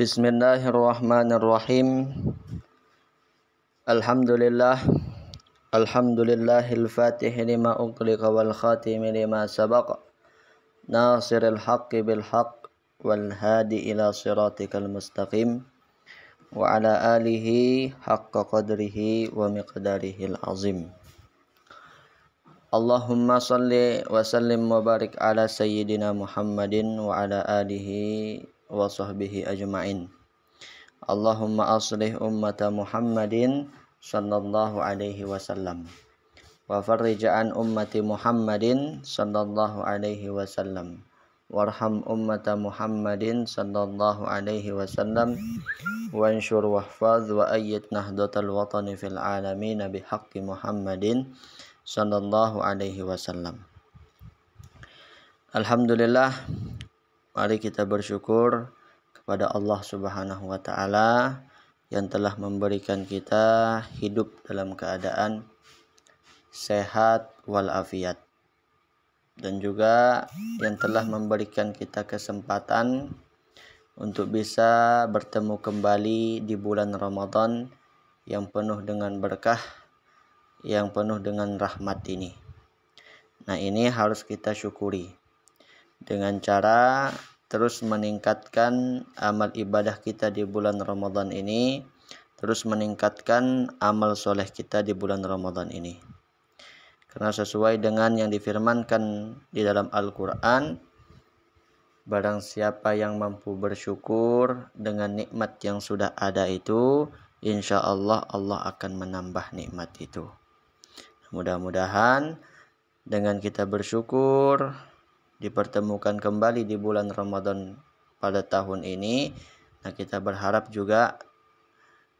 Bismillahirrahmanirrahim. Alhamdulillahil fatihi lima ughliqa wal khatimi lima sabaqa nasiril haqqi bil haqq wal hadi ila siratikal mustaqim wa ala alihi haqqa qadrihi wa miqdarihil azim. Allahumma salli wa sallim wa barik ala sayyidina Muhammadin wa ala alihi wa sahbihi ajma'in. Allahumma aslih ummata Muhammadin sallallahu alaihi wasallam wa farrij an ummati Muhammadin sallallahu alaihi wasallam warham ummata Muhammadin sallallahu alaihi wasallam wa anshur wahfaz wa ayyid nahdatal watani fil alamin bihaqqi Muhammadin sallallahu alaihi wasallam. Alhamdulillah, mari kita bersyukur kepada Allah Subhanahu wa taala yang telah memberikan kita hidup dalam keadaan sehat walafiat, dan juga yang telah memberikan kita kesempatan untuk bisa bertemu kembali di bulan Ramadan yang penuh dengan berkah, yang penuh dengan rahmat ini. Nah, ini harus kita syukuri dengan cara terus meningkatkan amal ibadah kita di bulan Ramadan ini, terus meningkatkan amal soleh kita di bulan Ramadan ini. Karena sesuai dengan yang difirmankan di dalam Al-Quran, barang siapa yang mampu bersyukur dengan nikmat yang sudah ada itu, insya Allah Allah akan menambah nikmat itu. Mudah-mudahan dengan kita bersyukur dipertemukan kembali di bulan Ramadan pada tahun ini. Nah, kita berharap juga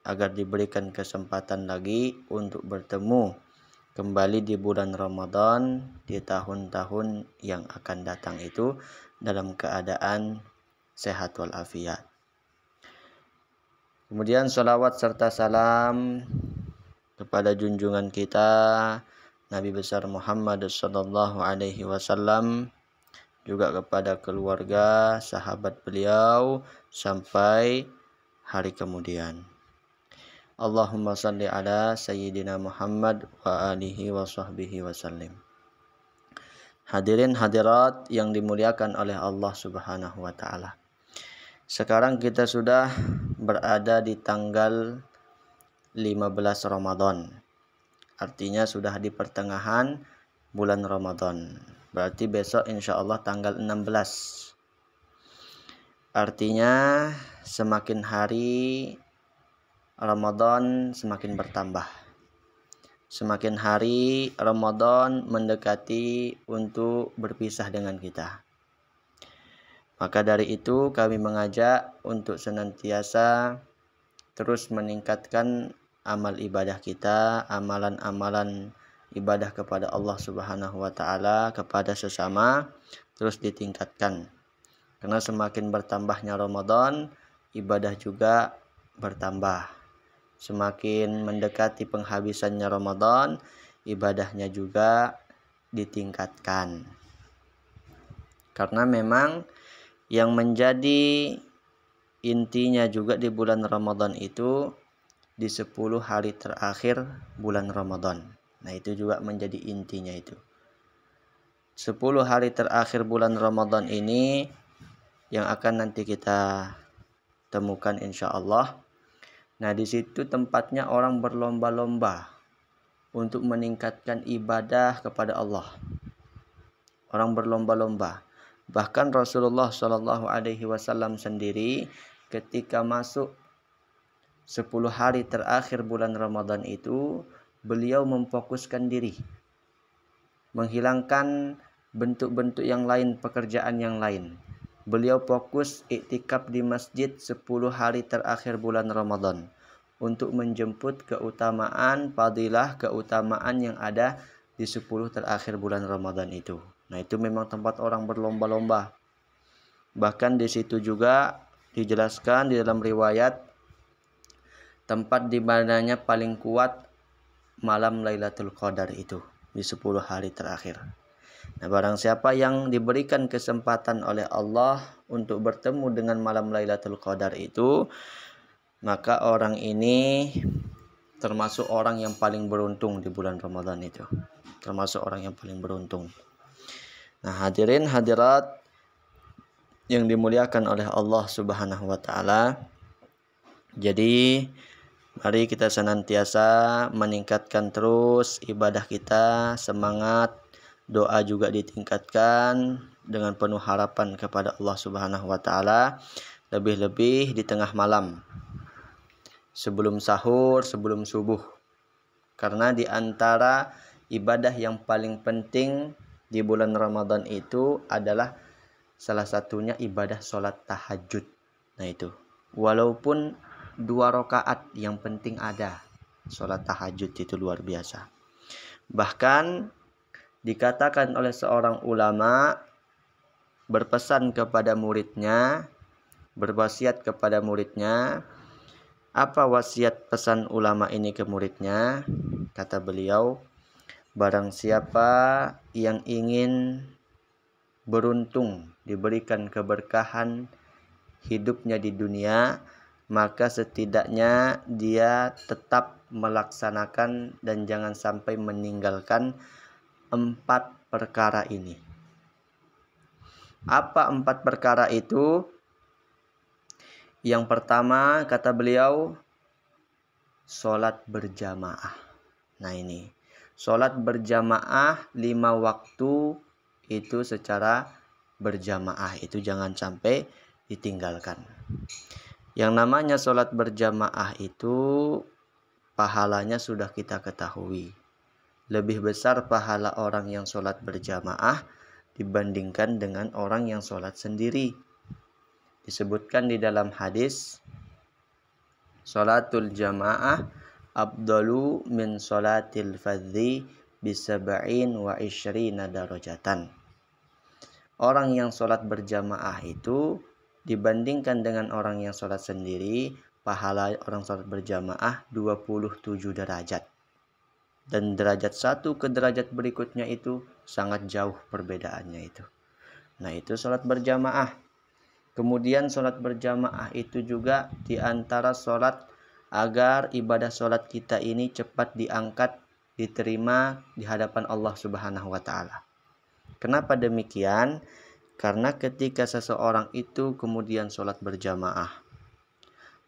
agar diberikan kesempatan lagi untuk bertemu kembali di bulan Ramadan di tahun-tahun yang akan datang itu dalam keadaan sehat walafiat. Kemudian salawat serta salam kepada junjungan kita Nabi besar Muhammad sallallahu alaihi wasallam, juga kepada keluarga, sahabat beliau sampai hari kemudian. Allahumma salli ala sayyidina Muhammad wa alihi wa sahbihi wasallim. Hadirin hadirat yang dimuliakan oleh Allah Subhanahu wa taala. Sekarang kita sudah berada di tanggal 15 Ramadan. Artinya sudah di pertengahan bulan Ramadan. Berarti besok insya Allah tanggal 16. Artinya semakin hari Ramadan semakin bertambah. Semakin hari Ramadan mendekati untuk berpisah dengan kita. Maka dari itu kami mengajak untuk senantiasa terus meningkatkan amal ibadah kita, amalan-amalan ibadah kepada Allah Subhanahu wa taala, kepada sesama terus ditingkatkan. Karena semakin bertambahnya Ramadan, ibadah juga bertambah. Semakin mendekati penghabisannya Ramadan, ibadahnya juga ditingkatkan. Karena memang yang menjadi intinya juga di bulan Ramadan itu di 10 hari terakhir bulan Ramadan. Nah, itu juga menjadi intinya itu. 10 hari terakhir bulan Ramadan ini yang akan nanti kita temukan insya Allah. Nah, di situ tempatnya orang berlomba-lomba untuk meningkatkan ibadah kepada Allah. Orang berlomba-lomba. Bahkan Rasulullah Shallallahu Alaihi Wasallam sendiri ketika masuk 10 hari terakhir bulan Ramadan itu, beliau memfokuskan diri, menghilangkan bentuk-bentuk yang lain, pekerjaan yang lain. Beliau fokus iktikaf di masjid 10 hari terakhir bulan Ramadan untuk menjemput keutamaan, fadilah, keutamaan yang ada di 10 terakhir bulan Ramadan itu. Nah, itu memang tempat orang berlomba-lomba. Bahkan di situ juga dijelaskan di dalam riwayat tempat di mananya paling kuat malam Lailatul Qadar itu di 10 hari terakhir. Nah, barang siapa yang diberikan kesempatan oleh Allah untuk bertemu dengan malam Lailatul Qadar itu, maka orang ini termasuk orang yang paling beruntung di bulan Ramadan itu. Termasuk orang yang paling beruntung. Nah, hadirin hadirat yang dimuliakan oleh Allah Subhanahu wa taala. Jadi, mari kita senantiasa meningkatkan terus ibadah kita, semangat, doa juga ditingkatkan dengan penuh harapan kepada Allah Subhanahu wa taala, lebih-lebih di tengah malam. Sebelum sahur, sebelum subuh. Karena di antara ibadah yang paling penting di bulan Ramadan itu adalah salah satunya ibadah sholat tahajud. Nah itu, walaupun 2 rakaat yang penting ada. Sholat tahajud itu luar biasa. Bahkan dikatakan oleh seorang ulama berpesan kepada muridnya, berwasiat kepada muridnya. Apa wasiat pesan ulama ini ke muridnya? Kata beliau, barang siapa yang ingin beruntung, diberikan keberkahan hidupnya di dunia, maka setidaknya dia tetap melaksanakan dan jangan sampai meninggalkan 4 perkara ini. Apa 4 perkara itu? Yang pertama, kata beliau, sholat berjamaah. Nah ini, sholat berjamaah 5 waktu itu secara berjamaah, itu jangan sampai ditinggalkan. Yang namanya sholat berjamaah itu pahalanya sudah kita ketahui. Lebih besar pahala orang yang sholat berjamaah dibandingkan dengan orang yang sholat sendiri. Disebutkan di dalam hadis, sholatul jamaah afdalu min sholatil fadhi bisab'in wa isyrina darajatan. Orang yang sholat berjamaah itu dibandingkan dengan orang yang sholat sendiri, pahala orang sholat berjamaah 27 derajat. Dan derajat satu ke derajat berikutnya itu sangat jauh perbedaannya itu. Nah itu sholat berjamaah. Kemudian sholat berjamaah itu juga diantara sholat agar ibadah sholat kita ini cepat diangkat, diterima di hadapan Allah Subhanahu wa ta'ala. Kenapa demikian? Karena ketika seseorang itu kemudian sholat berjamaah,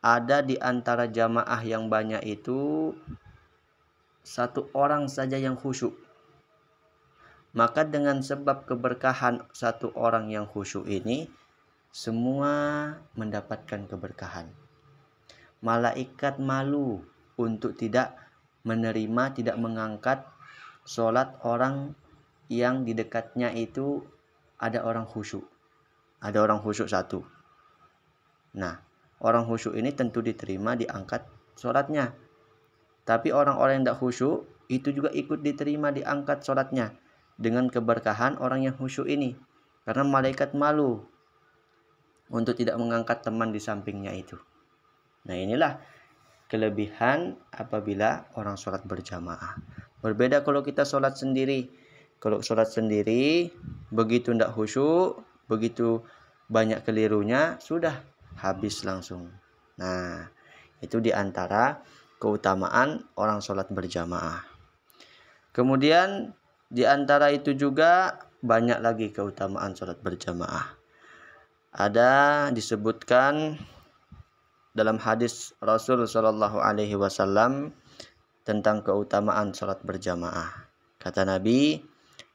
ada di antara jamaah yang banyak itu 1 orang saja yang khusyuk. Maka dengan sebab keberkahan 1 orang yang khusyuk ini, semua mendapatkan keberkahan. Malaikat malu untuk tidak menerima, tidak mengangkat sholat orang yang di dekatnya itu ada orang khusyuk. Ada orang khusyuk 1. Nah, orang khusyuk ini tentu diterima, diangkat sholatnya. Tapi orang-orang yang tidak khusyuk itu juga ikut diterima, diangkat sholatnya dengan keberkahan orang yang khusyuk ini. Karena malaikat malu untuk tidak mengangkat teman di sampingnya itu. Nah inilah kelebihan apabila orang sholat berjamaah. Berbeda kalau kita sholat sendiri. Kalau sholat sendiri, begitu tidak khusyuk, begitu banyak kelirunya, sudah habis langsung. Nah itu diantara keutamaan orang sholat berjamaah. Kemudian diantara itu juga banyak lagi keutamaan sholat berjamaah. Ada disebutkan dalam hadis Rasul Shallallahu Alaihi Wasallam tentang keutamaan sholat berjamaah. Kata Nabi,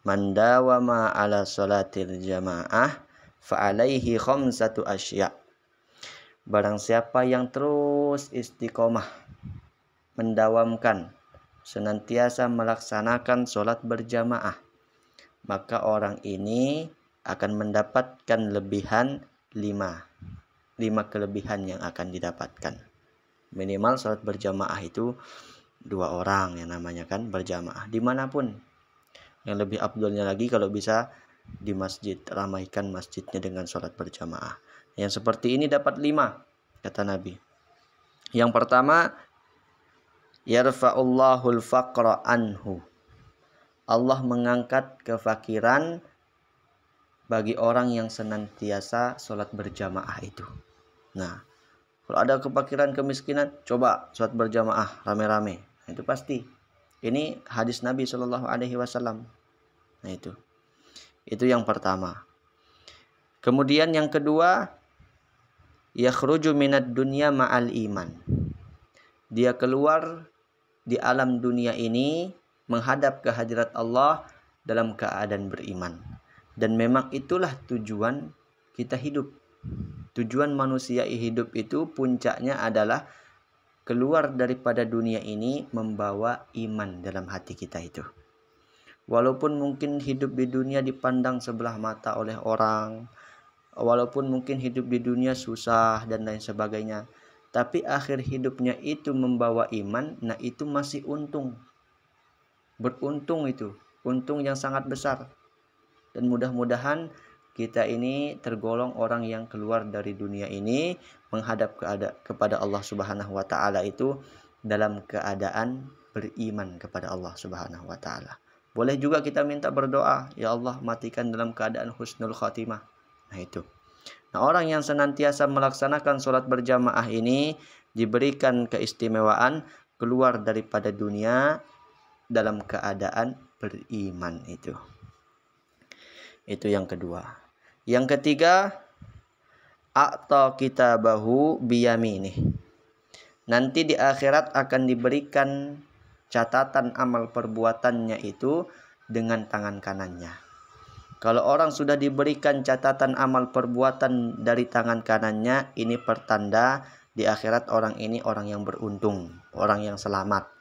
man dawama ala sholatil jamaah fa'alaihi khamsatu asya. Barang siapa yang terus istiqomah, mendawamkan, senantiasa melaksanakan sholat berjamaah, maka orang ini akan mendapatkan lebihan 5 kelebihan yang akan didapatkan. Minimal sholat berjamaah itu 2 orang yang namanya kan berjamaah dimanapun. Yang lebih afdolnya lagi kalau bisa di masjid, ramaikan masjidnya dengan sholat berjamaah. Yang seperti ini dapat 5 kata Nabi. Yang pertama, yarfa'ullahul faqra anhu. Allah mengangkat kefakiran bagi orang yang senantiasa sholat berjamaah itu. Nah, kalau ada kefakiran, kemiskinan, coba sholat berjamaah rame-rame. Nah, itu pasti. Ini hadis Nabi Shallallahu Alaihi Wasallam. Nah, itu yang pertama. Kemudian yang kedua, yakhruju minad dunya ma'al iman. Dia keluar di alam dunia ini menghadap ke hadirat Allah dalam keadaan beriman. Dan memang itulah tujuan kita hidup. Tujuan manusia hidup itu puncaknya adalah keluar daripada dunia ini membawa iman dalam hati kita itu. Walaupun mungkin hidup di dunia dipandang sebelah mata oleh orang, walaupun mungkin hidup di dunia susah dan lain sebagainya, tapi akhir hidupnya itu membawa iman, nah itu masih untung. Beruntung itu, untung yang sangat besar. Dan mudah-mudahan kita ini tergolong orang yang keluar dari dunia ini menghadap kepada Allah Subhanahu wa taala itu dalam keadaan beriman kepada Allah Subhanahu wa taala. Boleh juga kita minta berdoa, ya Allah matikan dalam keadaan husnul khatimah. Nah itu. Nah, orang yang senantiasa melaksanakan sholat berjamaah ini diberikan keistimewaan keluar daripada dunia dalam keadaan beriman itu. Itu yang kedua. Yang ketiga, a'ta kitabahu biyaminih. Nanti di akhirat akan diberikan catatan amal perbuatannya itu dengan tangan kanannya. Kalau orang sudah diberikan catatan amal perbuatan dari tangan kanannya, ini pertanda di akhirat orang ini orang yang beruntung, orang yang selamat.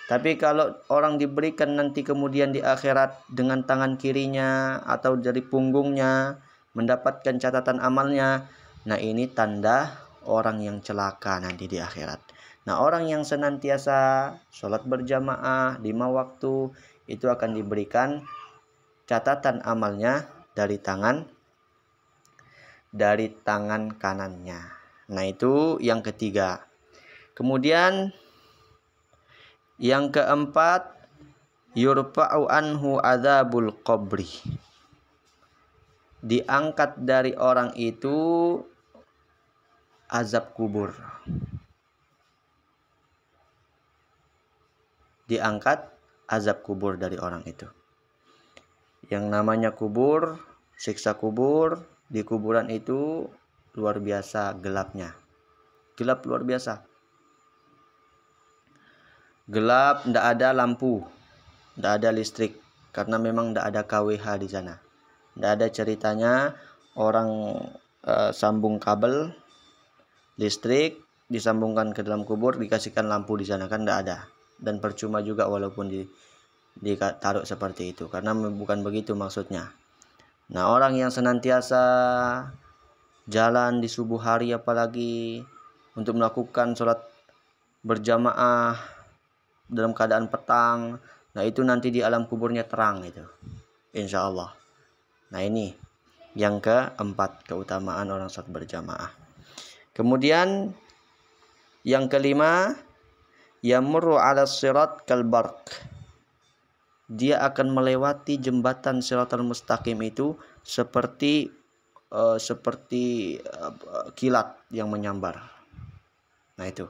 Tapi kalau orang diberikan nanti kemudian di akhirat dengan tangan kirinya atau dari punggungnya mendapatkan catatan amalnya, nah ini tanda orang yang celaka nanti di akhirat. Nah, orang yang senantiasa sholat berjamaah 5 waktu itu akan diberikan catatan amalnya dari tangan kanannya. Nah, itu yang ketiga. Kemudian yang keempat, yurfa'u anhu adzabul qabri. Diangkat dari orang itu azab kubur. Diangkat azab kubur dari orang itu. Yang namanya kubur, siksa kubur, di kuburan itu luar biasa gelapnya. Gelap luar biasa. Gelap, tidak ada lampu, tidak ada listrik, karena memang tidak ada KWH di sana. Tidak ada ceritanya orang sambung kabel listrik, disambungkan ke dalam kubur, dikasihkan lampu di sana, kan tidak ada. Dan percuma juga walaupun ditaruh seperti itu, karena bukan begitu maksudnya. Nah, orang yang senantiasa jalan di subuh hari apalagi untuk melakukan sholat berjamaah dalam keadaan petang, nah itu nanti di alam kuburnya terang itu, insya Allah. Nah, ini yang keempat, keutamaan orang sholat berjamaah. Kemudian yang kelima, yamurru ala sirat kalbarq. Dia akan melewati jembatan Shiratal Mustaqim itu seperti kilat yang menyambar. Nah, itu.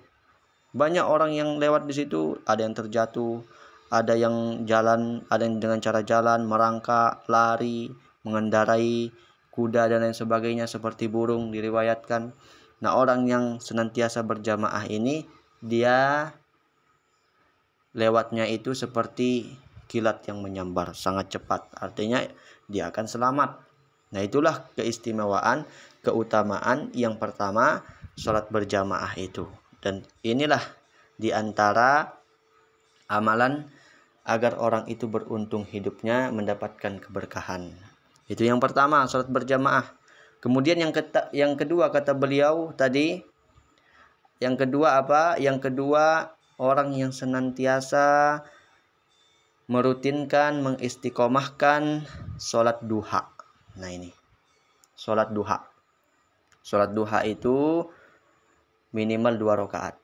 Banyak orang yang lewat di situ, ada yang terjatuh, ada yang jalan, ada yang dengan cara jalan, merangkak, lari, mengendarai kuda dan lain sebagainya seperti burung diriwayatkan. Nah, orang yang senantiasa berjamaah ini, dia lewatnya itu seperti kilat yang menyambar, sangat cepat. Artinya dia akan selamat. Nah, itulah keistimewaan, keutamaan yang pertama sholat berjamaah itu. Dan inilah diantara amalan agar orang itu beruntung hidupnya, mendapatkan keberkahan. Itu yang pertama, sholat berjamaah. Kemudian yang kedua kata beliau tadi, yang kedua apa? Yang kedua, orang yang senantiasa merutinkan, mengistiqomahkan sholat duha. Nah, ini sholat duha. Sholat duha itu minimal 2 rakaat.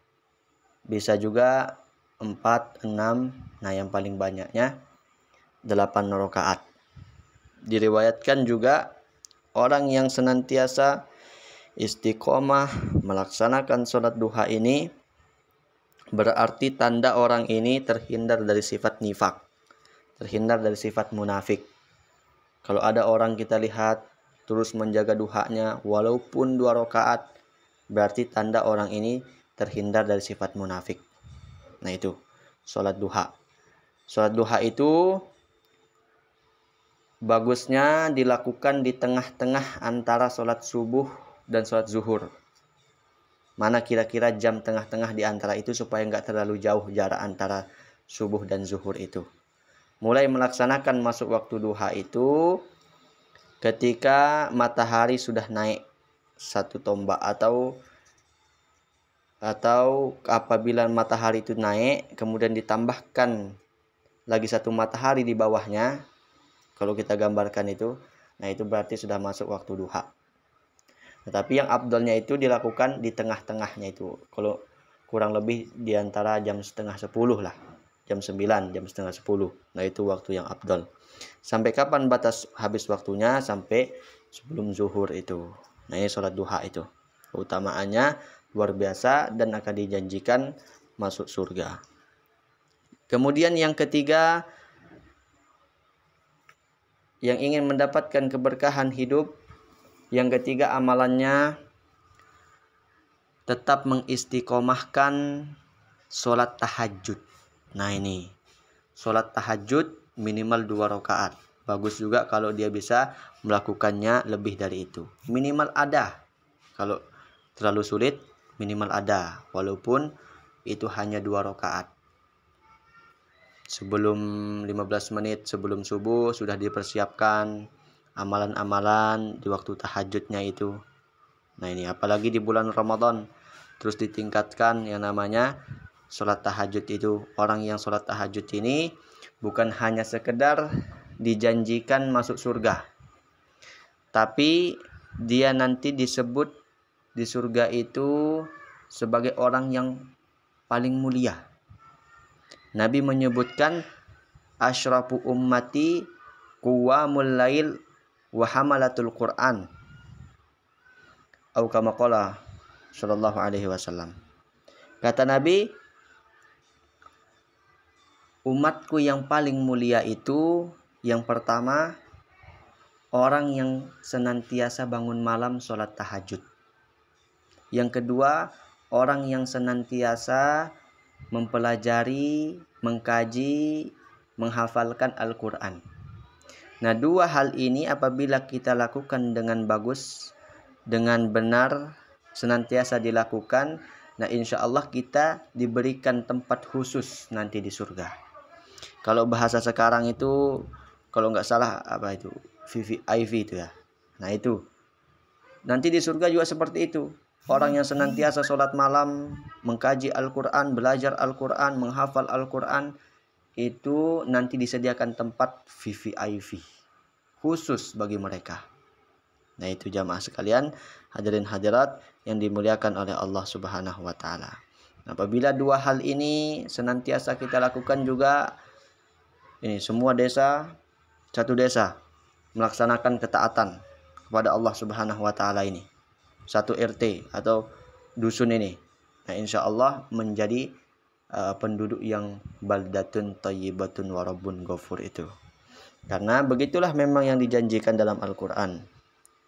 Bisa juga 4, 6, nah yang paling banyaknya 8 rakaat. Diriwayatkan juga orang yang senantiasa istiqomah melaksanakan sholat duha ini berarti tanda orang ini terhindar dari sifat nifak, terhindar dari sifat munafik. Kalau ada orang kita lihat terus menjaga duhanya walaupun 2 rakaat, berarti tanda orang ini terhindar dari sifat munafik. Nah itu sholat duha. Sholat duha itu bagusnya dilakukan di tengah-tengah antara sholat subuh dan sholat zuhur. Mana kira-kira jam tengah-tengah di antara itu supaya nggak terlalu jauh jarak antara subuh dan zuhur itu. Mulai melaksanakan masuk waktu duha itu ketika matahari sudah naik 1 tombak atau apabila matahari itu naik kemudian ditambahkan lagi 1 matahari di bawahnya. Kalau kita gambarkan itu, nah itu berarti sudah masuk waktu duha. Tetapi yang afdalnya itu dilakukan di tengah-tengahnya itu. Kalau kurang lebih di antara jam setengah 10 lah. Jam 9, jam setengah 10. Nah itu waktu yang afdal. Sampai kapan batas habis waktunya? Sampai sebelum zuhur itu. Nah ini sholat duha itu. Keutamaannya luar biasa dan akan dijanjikan masuk surga. Kemudian yang ketiga, yang ingin mendapatkan keberkahan hidup, yang ketiga amalannya tetap mengistiqomahkan sholat tahajud. Nah ini sholat tahajud minimal 2 rakaat. Bagus juga kalau dia bisa melakukannya lebih dari itu. Minimal ada. Kalau terlalu sulit minimal ada. Walaupun itu hanya 2 rakaat. Sebelum 15 menit sebelum subuh sudah dipersiapkan amalan-amalan di waktu tahajudnya itu. Nah ini apalagi di bulan Ramadan terus ditingkatkan yang namanya sholat tahajud itu. Orang yang sholat tahajud ini bukan hanya sekedar dijanjikan masuk surga, tapi dia nanti disebut di surga itu sebagai orang yang paling mulia. Nabi menyebutkan asyrafu ummati quwamul lail wa hamalatul Qur'an. Atau kama qala sallallahu alaihi wasallam. Kata Nabi, umatku yang paling mulia itu yang pertama orang yang senantiasa bangun malam sholat tahajud. Yang kedua, orang yang senantiasa mempelajari, mengkaji, menghafalkan Al-Quran. Nah 2 hal ini apabila kita lakukan dengan bagus, dengan benar, senantiasa dilakukan, nah insya Allah kita diberikan tempat khusus nanti di surga. Kalau bahasa sekarang itu, kalau nggak salah apa itu, VVIP itu ya. Nah itu, nanti di surga juga seperti itu. Orang yang senantiasa sholat malam, mengkaji Al-Quran, belajar Al-Quran, menghafal Al-Quran, itu nanti disediakan tempat VVIP khusus bagi mereka. Nah itu jamaah sekalian, hadirin hadirat yang dimuliakan oleh Allah Subhanahu wa taala. Apabila 2 hal ini senantiasa kita lakukan juga, ini semua desa, 1 desa melaksanakan ketaatan kepada Allah Subhanahu wa taala ini. 1 RT atau dusun ini. Nah insya Allah menjadi penduduk yang baldatun thayyibatun wa rabbun ghafur itu. Karena begitulah memang yang dijanjikan dalam Al-Quran.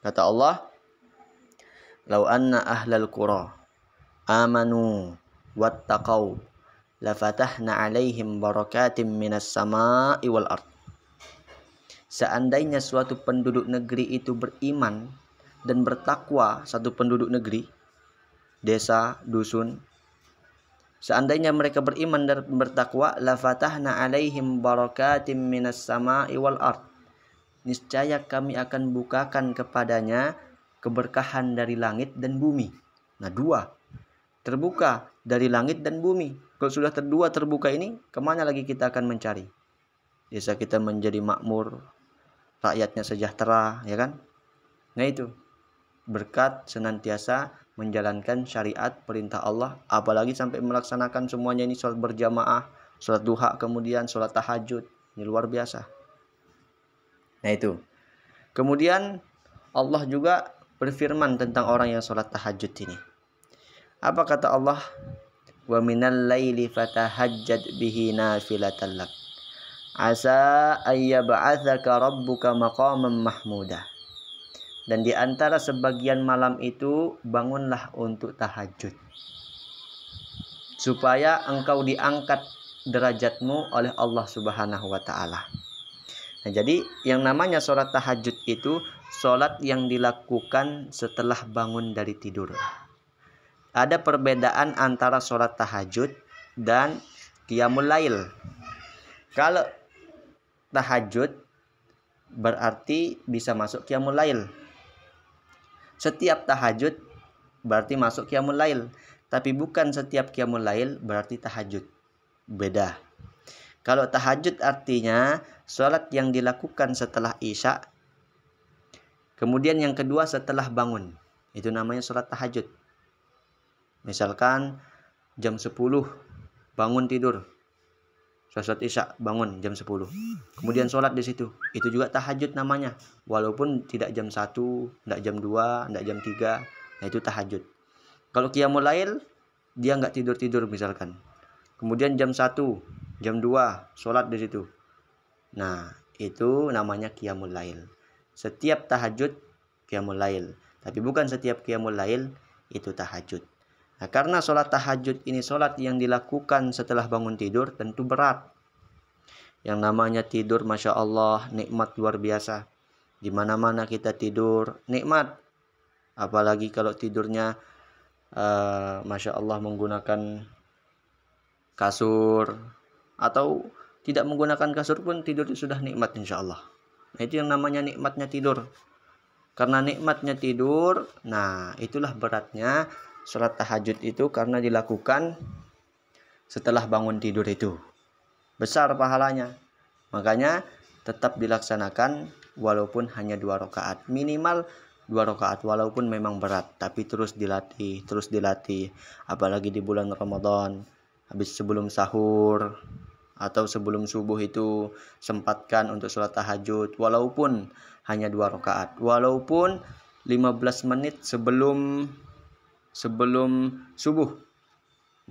Kata Allah, "Lau anna ahlal qura amanu wattaqau lafatahna 'alaihim barakatim minas sama'i wal ard." Seandainya suatu penduduk negeri itu beriman dan bertakwa, satu penduduk negeri, desa, dusun, seandainya mereka beriman dan bertakwa, lafatahna 'alaihim barakatim minas sama'i wal ard. Niscaya kami akan bukakan kepadanya keberkahan dari langit dan bumi. Nah 2 terbuka dari langit dan bumi. Kalau sudah 2 terbuka ini, kemana lagi kita akan mencari? Desa kita menjadi makmur, rakyatnya sejahtera, ya kan? Nah itu berkat senantiasa menjalankan syariat perintah Allah, apalagi sampai melaksanakan semuanya ini, sholat berjamaah, sholat duha, kemudian sholat tahajud. Ini luar biasa. Nah itu. Kemudian Allah juga berfirman tentang orang yang sholat tahajud ini. Apa kata Allah? Wa minal laili fatahajjad bihi nafilatan lak. Asa ayyab'atsaka rabbuka maqaman mahmudah. Dan di antara sebagian malam itu bangunlah untuk tahajud, supaya engkau diangkat derajatmu oleh Allah Subhanahu wa taala. Nah, jadi yang namanya sholat tahajud itu sholat yang dilakukan setelah bangun dari tidur. Ada perbedaan antara sholat tahajud dan qiyamul lail. Kalau tahajud berarti bisa masuk qiyamul lail. Setiap tahajud berarti masuk qiyamul lail, tapi bukan setiap qiyamul lail berarti tahajud. Beda. Kalau tahajud artinya sholat yang dilakukan setelah isya, kemudian yang kedua setelah bangun. Itu namanya sholat tahajud. Misalkan jam 10 bangun tidur, sholat isya bangun jam 10, kemudian sholat di situ, itu juga tahajud namanya, walaupun tidak jam 1, tidak jam 2, tidak jam 3. Nah itu tahajud. Kalau qiyamul lail dia nggak tidur misalkan, kemudian jam 1, jam 2 sholat di situ. Nah itu namanya qiyamul lail. Setiap tahajud qiyamul lail, tapi bukan setiap qiyamul lail itu tahajud. Nah, karena sholat tahajud ini sholat yang dilakukan setelah bangun tidur, tentu berat. Yang namanya tidur, Masya Allah, nikmat luar biasa. Di mana-mana kita tidur, nikmat. Apalagi kalau tidurnya, Masya Allah, menggunakan kasur. Atau tidak menggunakan kasur pun tidur sudah nikmat, insya Allah. Nah, itu yang namanya nikmatnya tidur. Karena nikmatnya tidur, nah itulah beratnya sholat tahajud itu, karena dilakukan setelah bangun tidur itu. Besar pahalanya. Makanya tetap dilaksanakan walaupun hanya 2 rakaat. Minimal 2 rakaat walaupun memang berat. Tapi terus dilatih. Apalagi di bulan Ramadan. Habis sebelum sahur atau sebelum subuh itu sempatkan untuk sholat tahajud. Walaupun hanya 2 rakaat. Walaupun 15 menit sebelum subuh.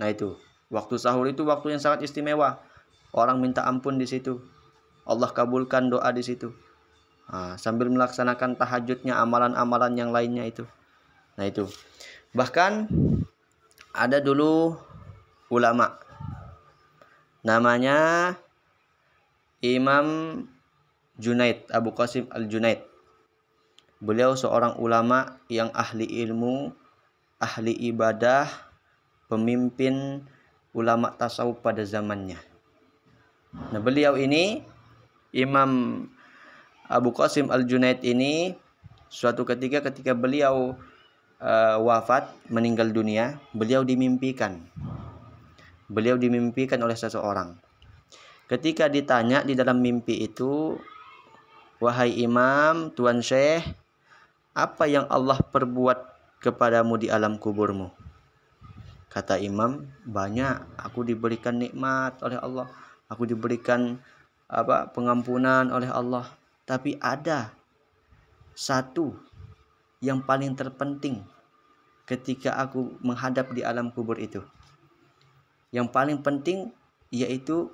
Nah itu, waktu sahur itu waktu yang sangat istimewa. Orang minta ampun di situ. Allah kabulkan doa di situ. Nah, sambil melaksanakan tahajudnya, amalan-amalan yang lainnya itu. Nah itu. Bahkan ada dulu ulama. Namanya Imam Junaid, Abu Qasim Al-Junaid. Beliau seorang ulama yang ahli ilmu, ahli ibadah, pemimpin ulama tasawuf pada zamannya. Nah, beliau ini, Imam Abu Qasim Al-Junaid ini, suatu ketika beliau wafat, meninggal dunia, beliau dimimpikan. Beliau dimimpikan oleh seseorang. Ketika ditanya di dalam mimpi itu, wahai imam, tuan syekh, apa yang Allah perbuat kepadamu di alam kuburmu? Kata imam, banyak. Aku diberikan nikmat oleh Allah. Aku diberikan pengampunan oleh Allah. Tapi ada satu yang paling terpenting ketika aku menghadap di alam kubur itu. Yang paling penting yaitu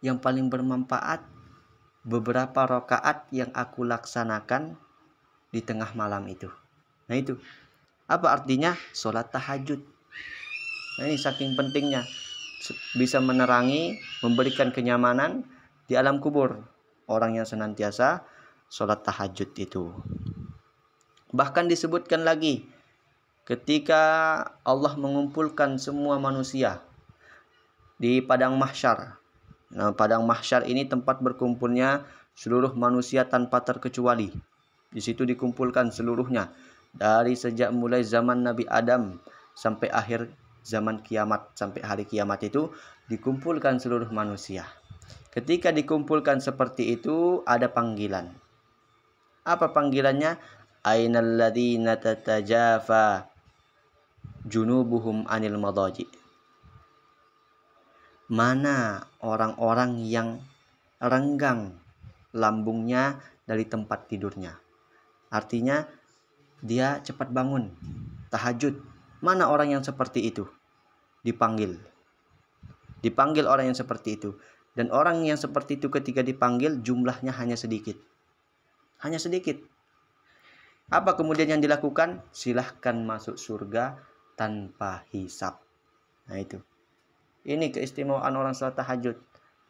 yang paling bermanfaat, beberapa rakaat yang aku laksanakan di tengah malam itu. Nah itu. Apa artinya? Sholat tahajud. Nah ini saking pentingnya. Bisa menerangi, memberikan kenyamanan di alam kubur. Orang yang senantiasa sholat tahajud itu. Bahkan disebutkan lagi, ketika Allah mengumpulkan semua manusia di padang mahsyar. Nah, padang mahsyar ini tempat berkumpulnya seluruh manusia tanpa terkecuali. Di situ dikumpulkan seluruhnya, dari sejak mulai zaman Nabi Adam sampai akhir zaman kiamat, sampai hari kiamat itu dikumpulkan seluruh manusia. Ketika dikumpulkan seperti itu, ada panggilan. Apa panggilannya? Ainal ladzina tatajafa junubuhum anil madaji. Mana orang-orang yang renggang lambungnya dari tempat tidurnya. Artinya dia cepat bangun, tahajud. Mana orang yang seperti itu? Dipanggil orang yang seperti itu. Dan orang yang seperti itu ketika dipanggil jumlahnya hanya sedikit. Apa kemudian yang dilakukan? Silahkan masuk surga tanpa hisab. Nah itu. Ini keistimewaan orang salat tahajud.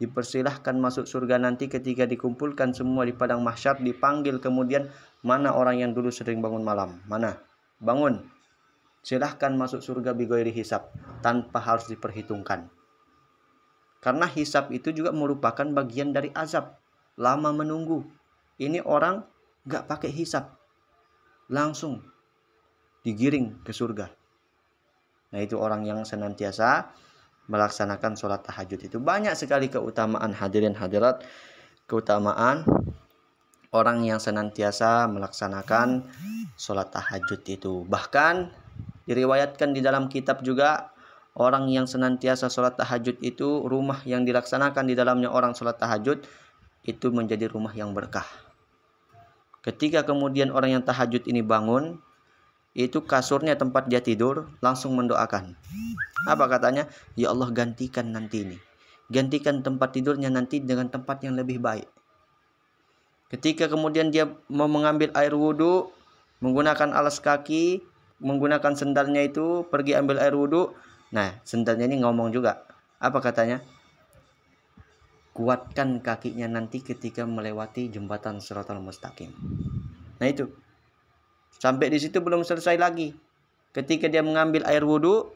Dipersilahkan masuk surga nanti ketika dikumpulkan semua di padang mahsyar, dipanggil kemudian, mana orang yang dulu sering bangun malam? Mana? Bangun. Silahkan masuk surga bighairi hisab, tanpa harus diperhitungkan. Karena hisab itu juga merupakan bagian dari azab. Lama menunggu. Ini orang gak pakai hisab, langsung digiring ke surga. Nah itu orang yang senantiasa melaksanakan sholat tahajud itu. Banyak sekali keutamaan hadirin hadirat. Keutamaan orang yang senantiasa melaksanakan sholat tahajud itu. Bahkan diriwayatkan di dalam kitab juga, orang yang senantiasa sholat tahajud itu, rumah yang dilaksanakan di dalamnya orang sholat tahajud itu menjadi rumah yang berkah. Ketika kemudian orang yang tahajud ini bangun, itu kasurnya tempat dia tidur langsung mendoakan. Apa katanya? Ya Allah, gantikan nanti ini. Gantikan tempat tidurnya nanti dengan tempat yang lebih baik. Ketika kemudian dia mau mengambil air wudhu, menggunakan alas kaki, menggunakan sendalnya itu, pergi ambil air wudhu. Nah, sendalnya ini ngomong juga. Apa katanya? Kuatkan kakinya nanti ketika melewati jembatan Shiratal Mustaqim. Nah itu. Sampai di situ belum selesai lagi. Ketika dia mengambil air wudhu,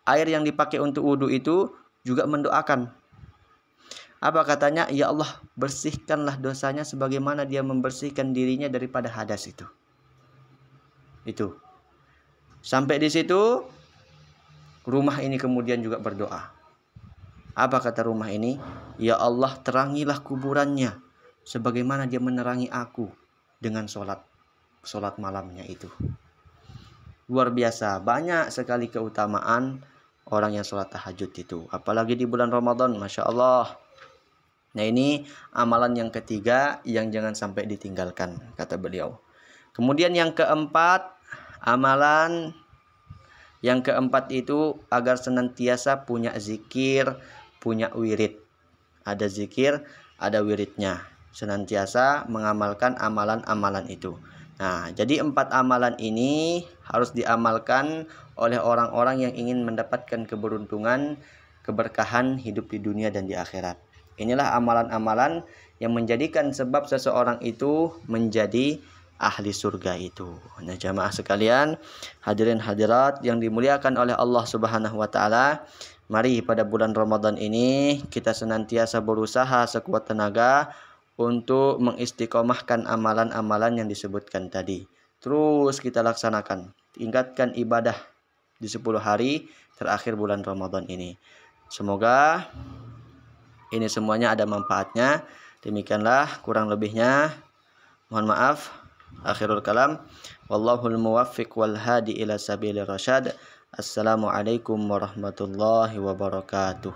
air yang dipakai untuk wudhu itu juga mendoakan. Apa katanya? Ya Allah, bersihkanlah dosanya sebagaimana dia membersihkan dirinya daripada hadas itu. Itu. Sampai di situ, rumah ini kemudian juga berdoa. Apa kata rumah ini? Ya Allah, terangilah kuburannya sebagaimana dia menerangi aku dengan sholat malamnya itu. Luar biasa, banyak sekali keutamaan orang yang sholat tahajud itu. Apalagi di bulan Ramadan, Masya Allah. Nah ini amalan yang ketiga yang jangan sampai ditinggalkan, kata beliau. Kemudian yang keempat, amalan yang keempat itu agar senantiasa punya zikir, punya wirid. Ada zikir, ada wiridnya. Senantiasa mengamalkan amalan-amalan itu. Nah, jadi 4 amalan ini harus diamalkan oleh orang-orang yang ingin mendapatkan keberuntungan, keberkahan hidup di dunia dan di akhirat. Inilah amalan-amalan yang menjadikan sebab seseorang itu menjadi ahli surga itu. Nah, jamaah sekalian, hadirin hadirat yang dimuliakan oleh Allah Subhanahu wa taala, mari pada bulan Ramadan ini kita senantiasa berusaha sekuat tenaga untuk mengistiqomahkan amalan-amalan yang disebutkan tadi. Terus kita laksanakan, tingkatkan ibadah di 10 hari terakhir bulan Ramadan ini. Semoga ini semuanya ada manfaatnya. Demikianlah kurang lebihnya. Mohon maaf. Akhirul kalam. Wallahul muwaffiq wal hadi ila sabilir rasyad. Assalamualaikum warahmatullahi wabarakatuh.